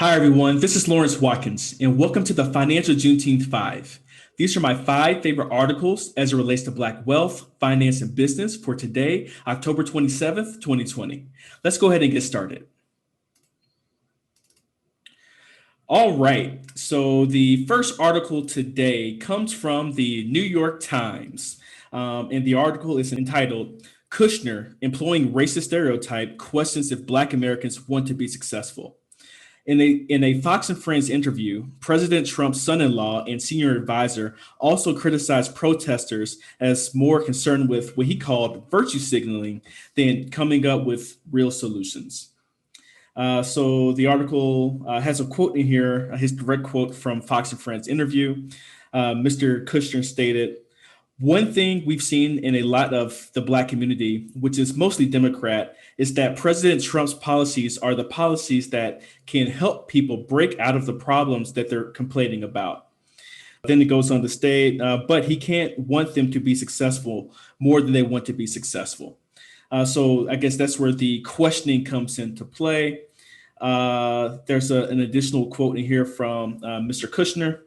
Hi, everyone. This is Lawrence Watkins, and welcome to the Financial Juneteenth 5. These are my 5 favorite articles as it relates to Black wealth, finance, and business for today, October 27th, 2020. Let's go ahead and get started. All right. So, the first article today comes from the New York Times, and the article is entitled Kushner, Employing Racist Stereotype, Questions If Black Americans Want to Be Successful. In a Fox and Friends interview, President Trump's son-in-law and senior advisor also criticized protesters as more concerned with what he called virtue signaling than coming up with real solutions. So the article has a quote in here, his direct quote from Fox and Friends interview. Mr. Kushner stated, "One thing we've seen in a lot of the Black community, which is mostly Democrat, is that President Trump's policies are the policies that can help people break out of the problems that they're complaining about." Then it goes on to state, but he can't want them to be successful more than they want to be successful. So I guess that's where the questioning comes into play. There's an additional quote in here from Mr. Kushner.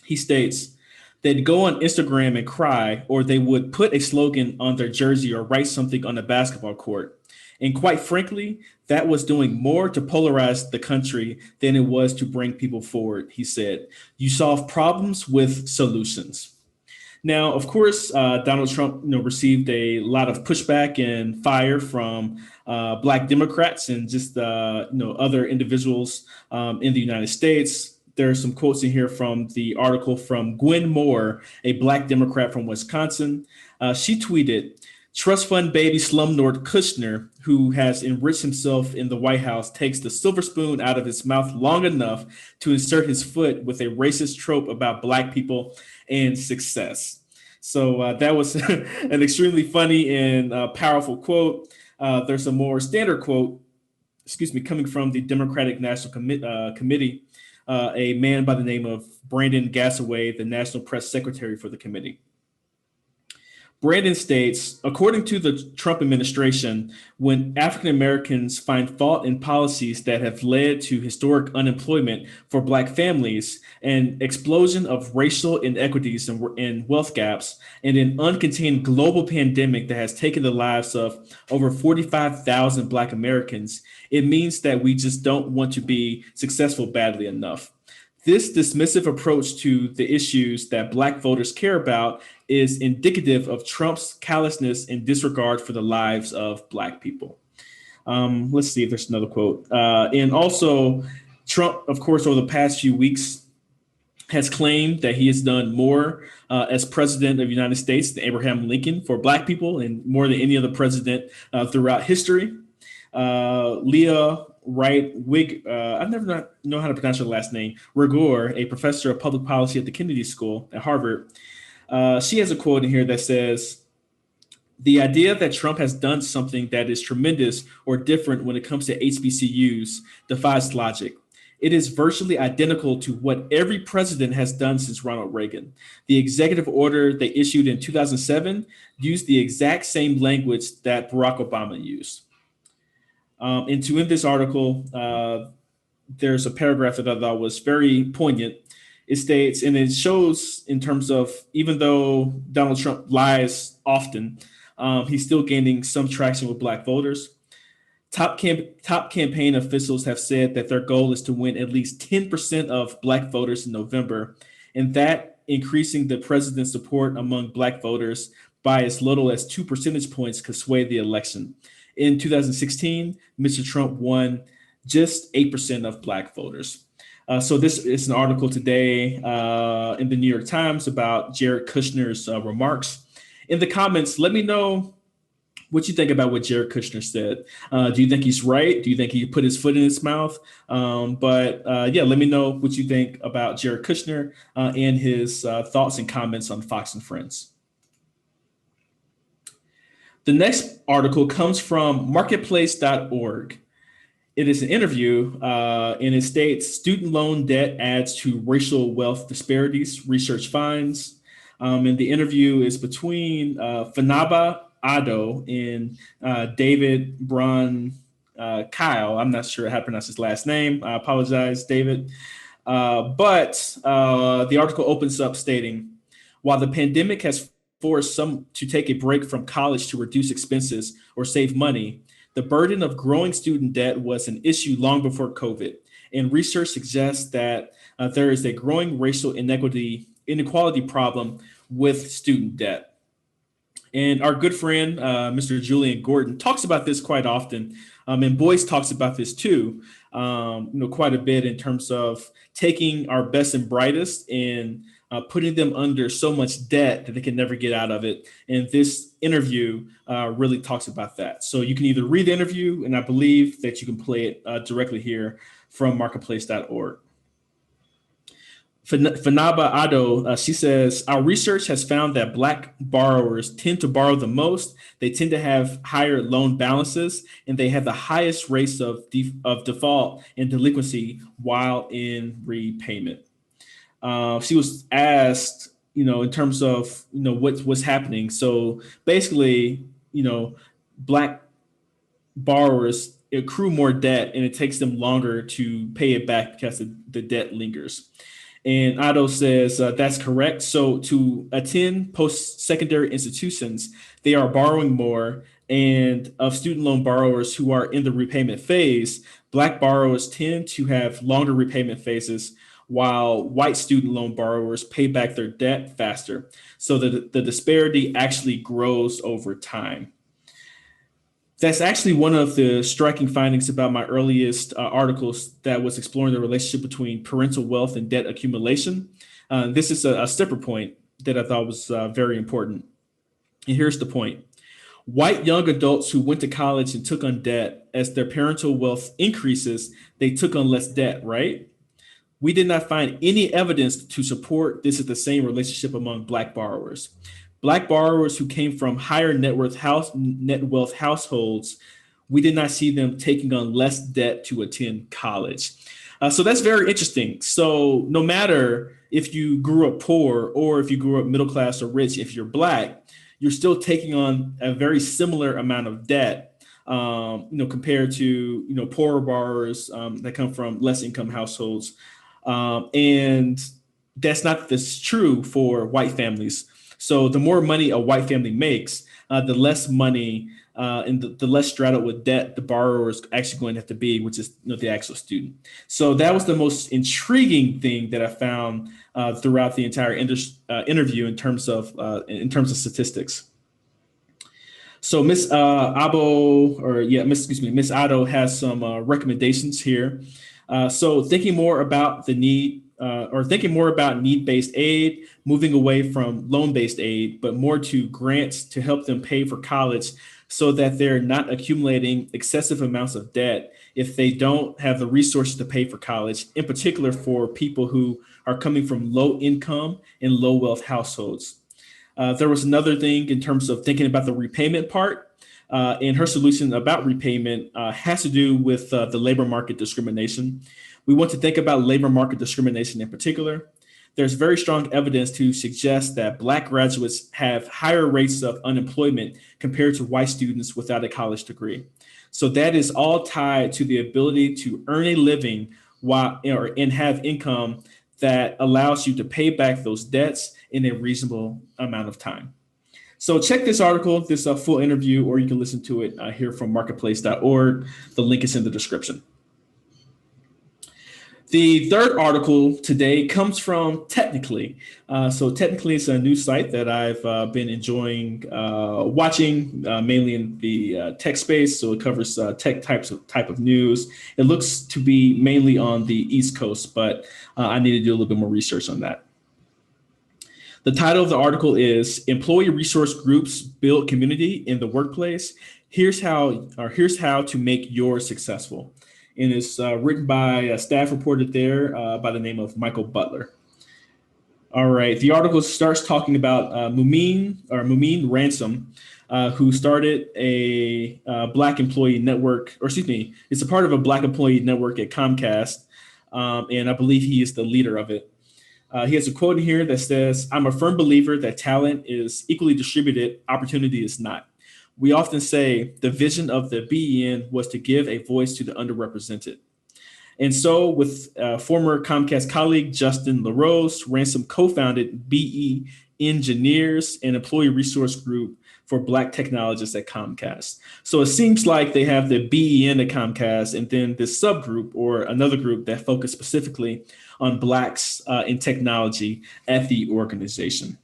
He states, "They'd go on Instagram and cry, or they would put a slogan on their jersey or write something on the basketball court. And quite frankly, that was doing more to polarize the country than it was to bring people forward," he said. "You solve problems with solutions." Now, of course, Donald Trump, received a lot of pushback and fire from Black Democrats and just other individuals in the United States. There are some quotes in here from the article from Gwen Moore, a Black Democrat from Wisconsin. She tweeted, "Trust fund baby slumlord Kushner, who has enriched himself in the White House, takes the silver spoon out of his mouth long enough to insert his foot with a racist trope about Black people and success." So that was an extremely funny and powerful quote. There's a more standard quote, coming from the Democratic National Committee, a man by the name of Brandon Gassaway, the National Press Secretary for the committee. Brandon states, "According to the Trump administration, when African Americans find fault in policies that have led to historic unemployment for Black families, an explosion of racial inequities and wealth gaps, and an uncontained global pandemic that has taken the lives of over 45,000 Black Americans, it means that we just don't want to be successful badly enough. This dismissive approach to the issues that Black voters care about is indicative of Trump's callousness and disregard for the lives of Black people." Let's see if there's another quote. And also, Trump, of course, over the past few weeks has claimed that he has done more as president of the United States than Abraham Lincoln for Black people and more than any other president throughout history. Leah Wright Wig, I never know how to pronounce her last name, Rigor, a professor of public policy at the Kennedy School at Harvard. She has a quote in here that says, "The idea that Trump has done something that is tremendous or different when it comes to HBCUs defies logic. It is virtually identical to what every president has done since Ronald Reagan. The executive order they issued in 2007 used the exact same language that Barack Obama used." And to end this article, there's a paragraph that I thought was very poignant. It states, and it shows in terms of, even though Donald Trump lies often, he's still gaining some traction with Black voters. Top campaign officials have said that their goal is to win at least 10% of Black voters in November, and that increasing the president's support among Black voters by as little as 2 percentage points could sway the election. In 2016, Mr. Trump won just 8% of Black voters. So this is an article today in the New York Times about Jared Kushner's remarks. In the comments, let me know what you think about what Jared Kushner said. Do you think he's right? Do you think he put his foot in his mouth? But let me know what you think about Jared Kushner and his thoughts and comments on Fox and Friends. The next article comes from marketplace.org. It is an interview, and it states, "Student loan debt adds to racial wealth disparities, research finds." And the interview is between Fanaba Ado and David Braun Kyle. I'm not sure how to pronounce his last name. I apologize, David. But the article opens up stating, while the pandemic has forced some to take a break from college to reduce expenses or save money, the burden of growing student debt was an issue long before COVID. And research suggests that there is a growing racial inequality problem with student debt. And our good friend, Mr. Julian Gordon, talks about this quite often. And Boyce talks about this too, quite a bit in terms of taking our best and brightest and putting them under so much debt that they can never get out of it. And this interview really talks about that. So you can either read the interview, and I believe that you can play it directly here from marketplace.org. Fanaba Ado, she says, our research has found that Black borrowers tend to borrow the most. They tend to have higher loan balances, and they have the highest rates of default and delinquency while in repayment. She was asked, in terms of, what's happening. So basically, Black borrowers accrue more debt, and it takes them longer to pay it back because the debt lingers. And Otto says that's correct. So to attend post-secondary institutions, they are borrowing more. And of student loan borrowers who are in the repayment phase, Black borrowers tend to have longer repayment phases, while white student loan borrowers pay back their debt faster. So the disparity actually grows over time. That's actually one of the striking findings about my earliest articles that was exploring the relationship between parental wealth and debt accumulation. This is a separate point that I thought was very important. And here's the point. White young adults who went to college and took on debt, as their parental wealth increases, they took on less debt, right? We did not find any evidence to support this is the same relationship among Black borrowers. Black borrowers who came from higher net wealth households, we did not see them taking on less debt to attend college. So that's very interesting. So no matter if you grew up poor or if you grew up middle class or rich, if you're Black, you're still taking on a very similar amount of debt, compared to, poorer borrowers that come from less income households. And that's not this true for white families. So the more money a white family makes, the less money and the less straddled with debt the borrower is actually going to have to be, which is the actual student. So that was the most intriguing thing that I found throughout the entire interview in terms of statistics. So Miss Miss Otto has some recommendations here. So thinking more about need-based aid, moving away from loan-based aid, but more to grants to help them pay for college so that they're not accumulating excessive amounts of debt if they don't have the resources to pay for college, in particular for people who are coming from low income and low wealth households. There was another thing in terms of thinking about the repayment part. And her solution about repayment has to do with the labor market discrimination. We want to think about labor market discrimination in particular. There's very strong evidence to suggest that Black graduates have higher rates of unemployment compared to white students without a college degree. So that is all tied to the ability to earn a living and have income that allows you to pay back those debts in a reasonable amount of time. So check this article, this full interview, or you can listen to it here from marketplace.org. The link is in the description. The third article today comes from Technically. So Technically is a news site that I've been enjoying watching, mainly in the tech space. So it covers tech type of news. It looks to be mainly on the East Coast, but I need to do a little bit more research on that. The title of the article is Employee Resource Groups Build Community in the Workplace. Here's how to make yours successful. And it's written by a staff reporter there by the name of Michael Butler. All right, the article starts talking about Mumeen Ransom, who started a Black employee network, it's a part of a Black employee network at Comcast, and I believe he is the leader of it. He has a quote in here that says, "I'm a firm believer that talent is equally distributed, opportunity is not. We often say the vision of the BEN was to give a voice to the underrepresented. And so, with former Comcast colleague Justin LaRose, Ransom co-founded BE Engineers, an employee resource group for Black technologists at Comcast. So it seems like they have the BEN at Comcast and then this subgroup or another group that focus specifically on Blacks in technology at the organization.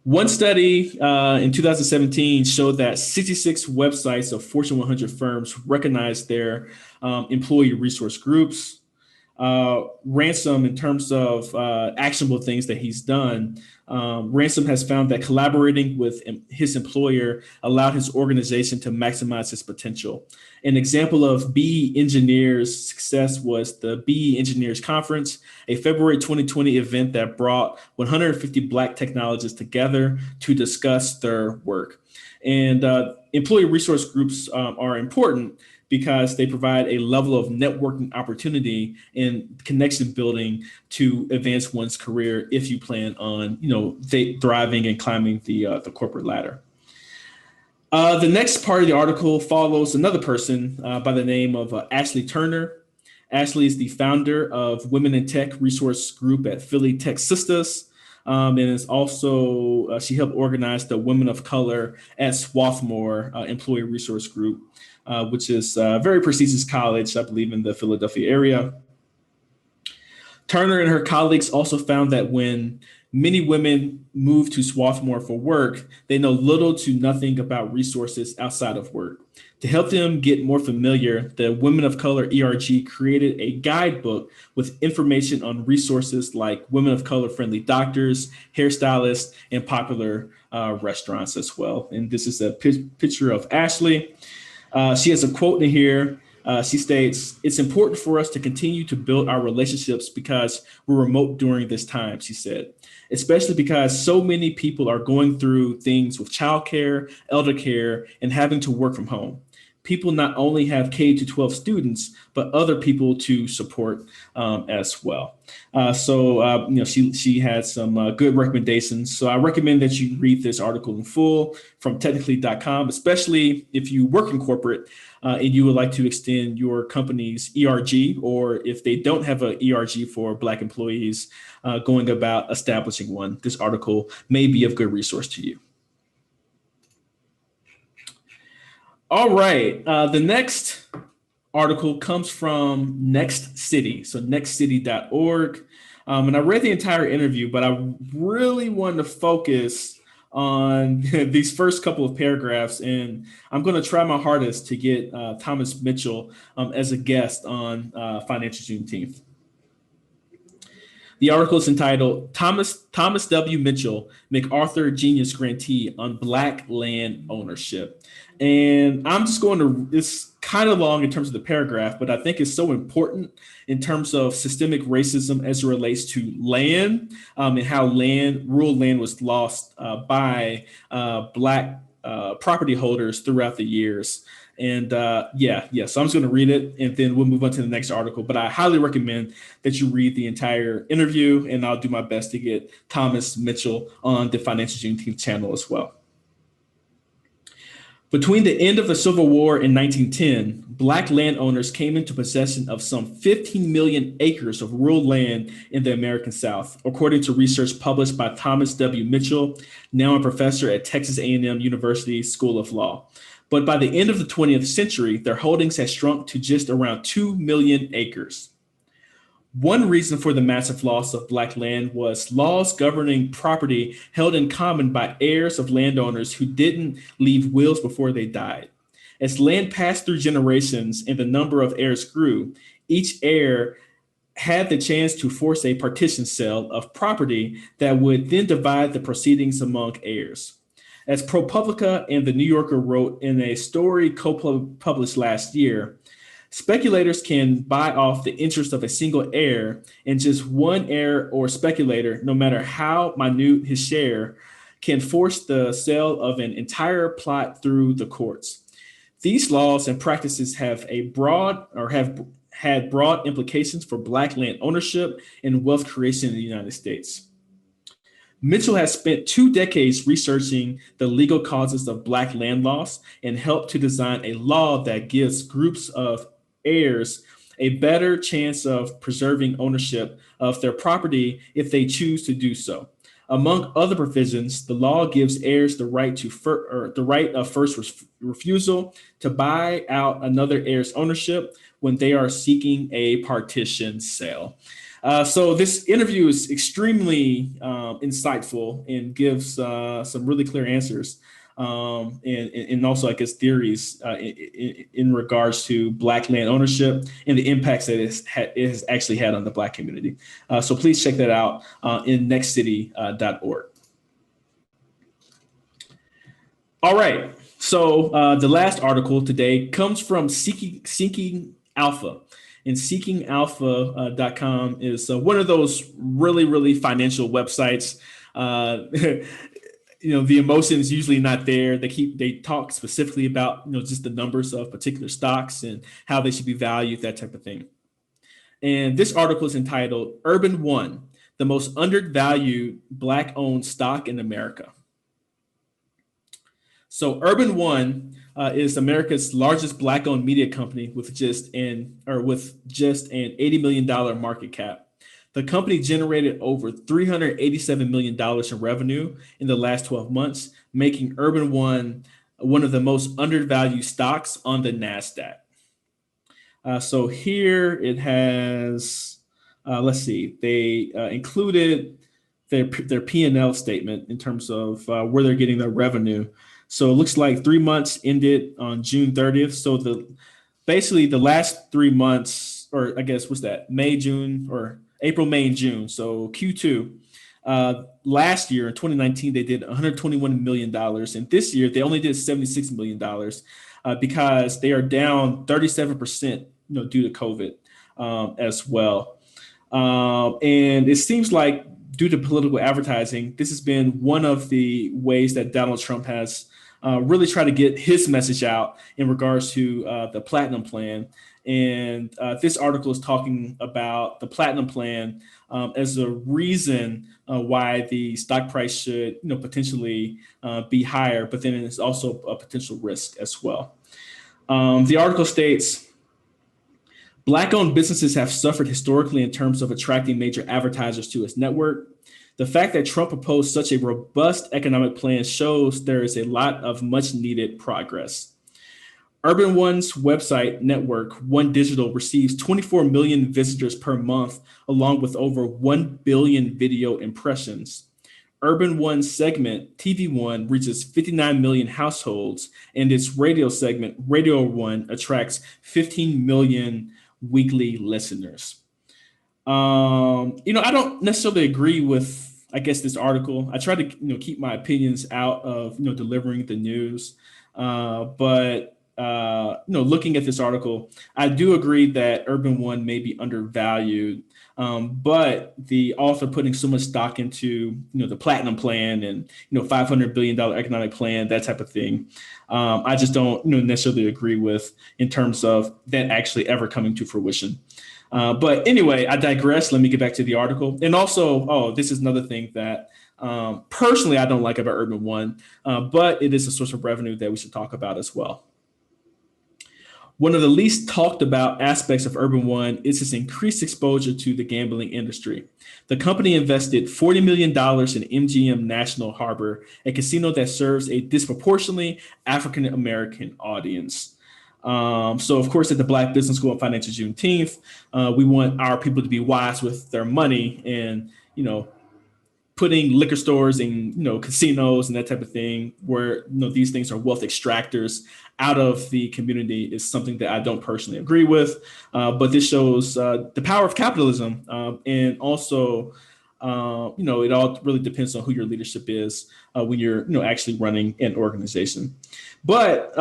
One study in 2017 showed that 66 websites of Fortune 100 firms recognized their employee resource groups. Ransom, in terms of actionable things that he's done, Ransom has found that collaborating with his employer allowed his organization to maximize his potential. An example of BE Engineers' success was the BE Engineers Conference, a February 2020 event that brought 150 Black technologists together to discuss their work. And employee resource groups are important because they provide a level of networking opportunity and connection building to advance one's career if you plan on, thriving and climbing the corporate ladder. The next part of the article follows another person by the name of Ashley Turner. Ashley is the founder of Women in Tech Resource Group at Philly Tech Sisters. And is also, she helped organize the Women of Color at Swarthmore Employee Resource Group, which is a very prestigious college, I believe, in the Philadelphia area. Turner and her colleagues also found that when many women move to Swarthmore for work, they know little to nothing about resources outside of work. To help them get more familiar, the Women of Color ERG created a guidebook with information on resources like women of color friendly doctors, hairstylists, and popular restaurants as well. And this is a picture of Ashley. She has a quote in here. She states, "It's important for us to continue to build our relationships because we're remote during this time," she said, "especially because so many people are going through things with childcare, elder care, and having to work from home. People not only have K-12 students, but other people to support as well." She had some good recommendations. So I recommend that you read this article in full from technically.com, especially if you work in corporate and you would like to extend your company's ERG, or if they don't have an ERG for Black employees going about establishing one. This article may be of good resource to you. All right. The next article comes from Next City, so nextcity.org. And I read the entire interview, but I really wanted to focus on these first couple of paragraphs. And I'm going to try my hardest to get Thomas Mitchell as a guest on Financial Juneteenth. The article is entitled Thomas W. Mitchell, MacArthur Genius Grantee on Black Land Ownership. And I'm just going to, it's kind of long in terms of the paragraph, but I think it's so important in terms of systemic racism as it relates to land and how rural land was lost by Black property holders throughout the years. And so I'm just going to read it and then we'll move on to the next article. But I highly recommend that you read the entire interview, and I'll do my best to get Thomas Mitchell on the Financial Juneteenth channel as well. Between the end of the Civil War in 1910, Black landowners came into possession of some 15 million acres of rural land in the American South, according to research published by Thomas W. Mitchell, now a professor at Texas A&M University School of Law. But by the end of the 20th century, their holdings had shrunk to just around 2 million acres. One reason for the massive loss of Black land was laws governing property held in common by heirs of landowners who didn't leave wills before they died. As land passed through generations and the number of heirs grew, each heir had the chance to force a partition sale of property that would then divide the proceedings among heirs. As ProPublica and The New Yorker wrote in a story co-published last year, speculators can buy off the interest of a single heir, and just one heir or speculator, no matter how minute his share, can force the sale of an entire plot through the courts. These laws and practices have had broad implications for Black land ownership and wealth creation in the United States. Mitchell has spent 2 decades researching the legal causes of Black land loss and helped to design a law that gives groups of heirs a better chance of preserving ownership of their property if they choose to do so. Among other provisions, the law gives heirs the right to the right of first refusal to buy out another heir's ownership when they are seeking a partition sale. So this interview is extremely insightful and gives some really clear answers, and also, I guess, theories in regards to Black land ownership and the impacts that it has actually had on the Black community. So please check that out in nextcity.org. All right. So the last article today comes from Seeking Alpha. And seekingalpha.com is one of those really, really financial websites. The emotion is usually not there. They talk specifically about, just the numbers of particular stocks and how they should be valued, that type of thing. And this article is entitled Urban One, the most undervalued Black-owned stock in America. So Urban One is America's largest Black-owned media company with just an $80 million market cap. The company generated over $387 million in revenue in the last 12 months, making Urban one of the most undervalued stocks on the NASDAQ. So here it has, let's see, they included their P&L statement in terms of where they're getting their revenue. So it looks like 3 months ended on June 30th. So basically the last 3 months, or I guess what's that, April, May, and June. So Q2. Last year in 2019, they did $121 million. And this year they only did $76 million because they are down 37%, due to COVID as well. And it seems like due to political advertising, this has been one of the ways that Donald Trump has really tried to get his message out in regards to the Platinum Plan. And this article is talking about the Platinum Plan as a reason why the stock price should, potentially be higher, but then it's also a potential risk as well. The article states, Black-owned businesses have suffered historically in terms of attracting major advertisers to its network. The fact that Trump proposed such a robust economic plan shows there is a lot of much needed progress. Urban One's website network, One Digital, receives 24 million visitors per month, along with over 1 billion video impressions. Urban One's segment, TV One, reaches 59 million households, and its radio segment, Radio One, attracts 15 million weekly listeners. I don't necessarily agree with, I guess, this article. I try to, keep my opinions out of, delivering the news. But looking at this article, I do agree that Urban One may be undervalued. But the author putting so much stock into, the Platinum Plan and, $500 billion economic plan, that type of thing. I just don't necessarily agree with in terms of that actually ever coming to fruition. But anyway, I digress. Let me get back to the article. And also, this is another thing that personally I don't like about Urban One, but it is a source of revenue that we should talk about as well. One of the least talked about aspects of Urban One is its increased exposure to the gambling industry. The company invested $40 million in MGM National Harbor, a casino that serves a disproportionately African American audience. So, of course, at the Black Business School of Financial Juneteenth, we want our people to be wise with their money and, putting liquor stores and, casinos and that type of thing where, these things are wealth extractors out of the community is something that I don't personally agree with. But this shows the power of capitalism. And also, it all really depends on who your leadership is when you're, actually running an organization. But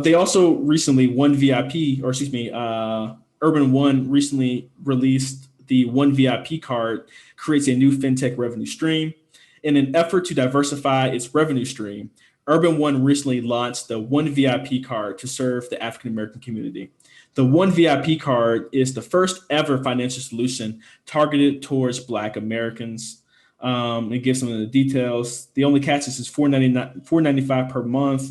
they also recently, Urban One recently released the One VIP card, creates a new fintech revenue stream. In an effort to diversify its revenue stream, Urban One recently launched the One VIP card to serve the African American community. The One VIP card is the first ever financial solution targeted towards Black Americans. and give some of the details. The only catch is $4.95 per month.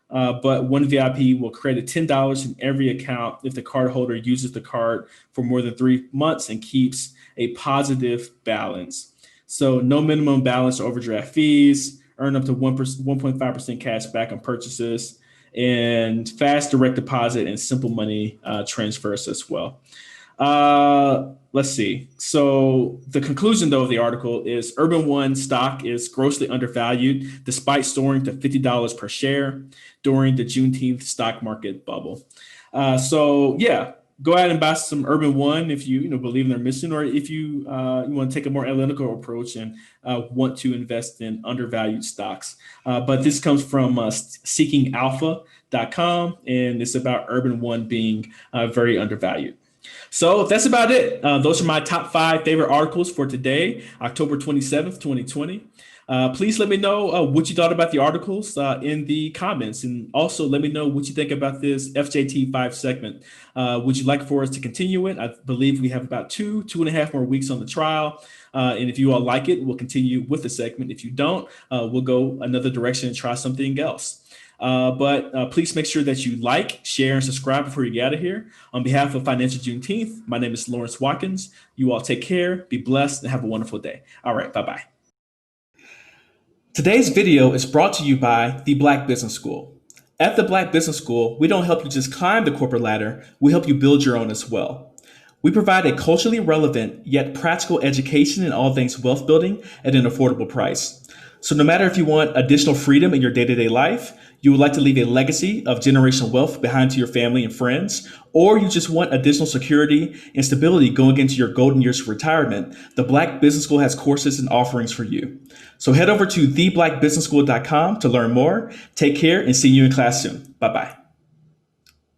But one VIP will credit $10 in every account if the cardholder uses the card for more than 3 months and keeps a positive balance. So no minimum balance or overdraft fees, earn up to 1.5% cash back on purchases, and fast direct deposit and simple money transfers as well. Let's see. So the conclusion, though, of the article is Urban One stock is grossly undervalued despite soaring to $50 per share during the Juneteenth stock market bubble. So yeah, go ahead and buy some Urban One if you believe they're missing, or if you want to take a more analytical approach and want to invest in undervalued stocks. But this comes from seekingalpha.com, and it's about Urban One being very undervalued. So that's about it. Those are my top 5 favorite articles for today, October 27th, 2020. Please let me know what you thought about the articles in the comments. And also let me know what you think about this FJT 5 segment. Would you like for us to continue it? I believe we have about 2.5 more weeks on the trial. And if you all like it, we'll continue with the segment. If you don't, we'll go another direction and try something else. But please make sure that you like, share, and subscribe before you get out of here. On behalf of Financial Juneteenth, my name is Lawrence Watkins. You all take care, be blessed, and have a wonderful day. All right, bye-bye. Today's video is brought to you by the Black Business School. At the Black Business School, we don't help you just climb the corporate ladder, we help you build your own as well. We provide a culturally relevant yet practical education in all things wealth building at an affordable price. So no matter if you want additional freedom in your day-to-day life, you would like to leave a legacy of generational wealth behind to your family and friends, or you just want additional security and stability going into your golden years of retirement, the Black Business School has courses and offerings for you. So head over to theblackbusinessschool.com to learn more. Take care and see you in class soon. Bye-bye.